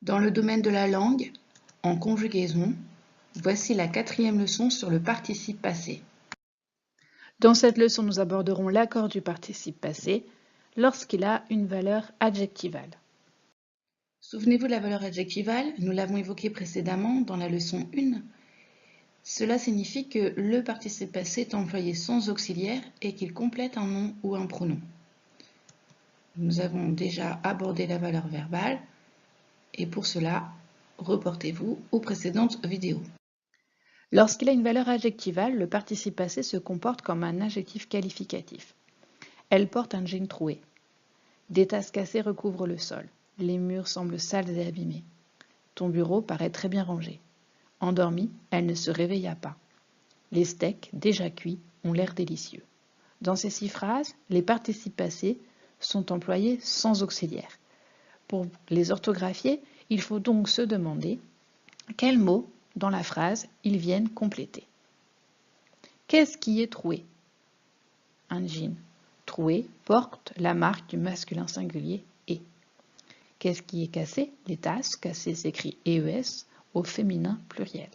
Dans le domaine de la langue, en conjugaison, voici la 4e leçon sur le participe passé. Dans cette leçon, nous aborderons l'accord du participe passé lorsqu'il a une valeur adjectivale. Souvenez-vous de la valeur adjectivale, nous l'avons évoquée précédemment dans la leçon 1. Cela signifie que le participe passé est employé sans auxiliaire et qu'il complète un nom ou un pronom. Nous avons déjà abordé la valeur verbale et pour cela, reportez-vous aux précédentes vidéos. Lorsqu'il a une valeur adjectivale, le participe passé se comporte comme un adjectif qualificatif. Elle porte un jean troué. Des tasses cassées recouvrent le sol. Les murs semblent sales et abîmés. Ton bureau paraît très bien rangé. Endormie, elle ne se réveilla pas. Les steaks, déjà cuits, ont l'air délicieux. Dans ces 6 phrases, les participes passés sont employés sans auxiliaire. Pour les orthographier, il faut donc se demander quels mots dans la phrase ils viennent compléter. Qu'est-ce qui est troué? Un jean. Troué porte la marque du masculin singulier « et ». Qu'est-ce qui est cassé? Les tasses. Cassé s'écrit ES au féminin pluriel.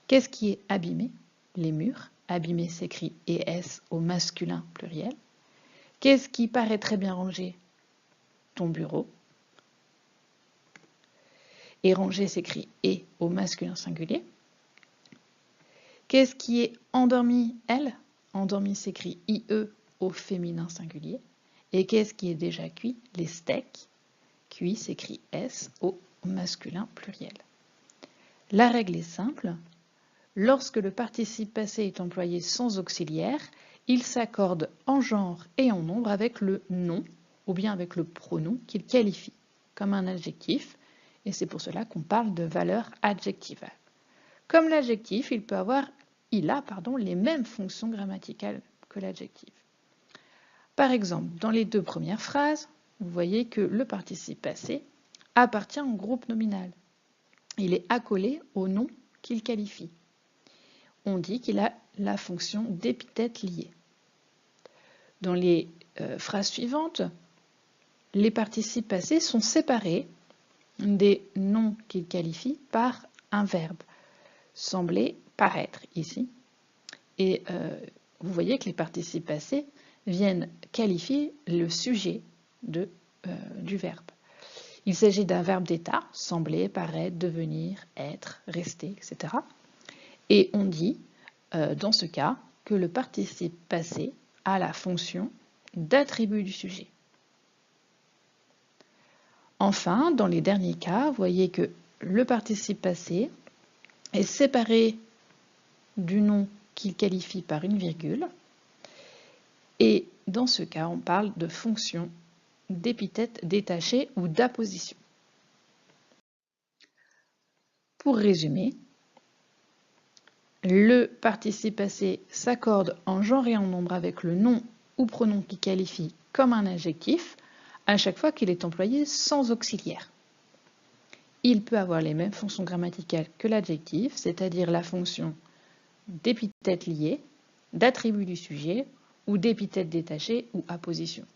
Qu'est-ce qui est abîmé? Les murs. Abîmé s'écrit ES au masculin pluriel. Qu'est-ce qui paraît très bien rangé? Ton bureau. Et rangé s'écrit « et » au masculin singulier. Qu'est-ce qui est endormi? Elle. Endormi s'écrit IE au féminin singulier. Et qu'est-ce qui est déjà cuit? Les steaks. Cuit s'écrit S au masculin pluriel. La règle est simple. Lorsque le participe passé est employé sans auxiliaire, il s'accorde en genre et en nombre avec le nom ou bien avec le pronom qu'il qualifie comme un adjectif. Et c'est pour cela qu'on parle de valeur adjectivale. Comme l'adjectif, il a les mêmes fonctions grammaticales que l'adjectif. Par exemple, dans les 2 premières phrases, vous voyez que le participe passé appartient au groupe nominal. Il est accolé au nom qu'il qualifie. On dit qu'il a la fonction d'épithète liée. Dans les phrases suivantes, les participes passés sont séparés des noms qu'ils qualifient par un verbe. Sembler, paraître ici. Et vous voyez que les participes passés viennent qualifier le sujet du verbe. Il s'agit d'un verbe d'état, sembler, paraître, devenir, être, rester, etc. Et on dit, dans ce cas, que le participe passé a la fonction d'attribut du sujet. Enfin, dans les derniers cas, vous voyez que le participe passé est séparé du nom qu'il qualifie par une virgule. Et dans ce cas, on parle de fonction d'épithète détachée ou d'apposition. Pour résumer, le participe passé s'accorde en genre et en nombre avec le nom ou pronom qui qualifie comme un adjectif à chaque fois qu'il est employé sans auxiliaire. Il peut avoir les mêmes fonctions grammaticales que l'adjectif, c'est-à-dire la fonction d'épithète liée, d'attribut du sujet ou d'épithète détachée ou apposition.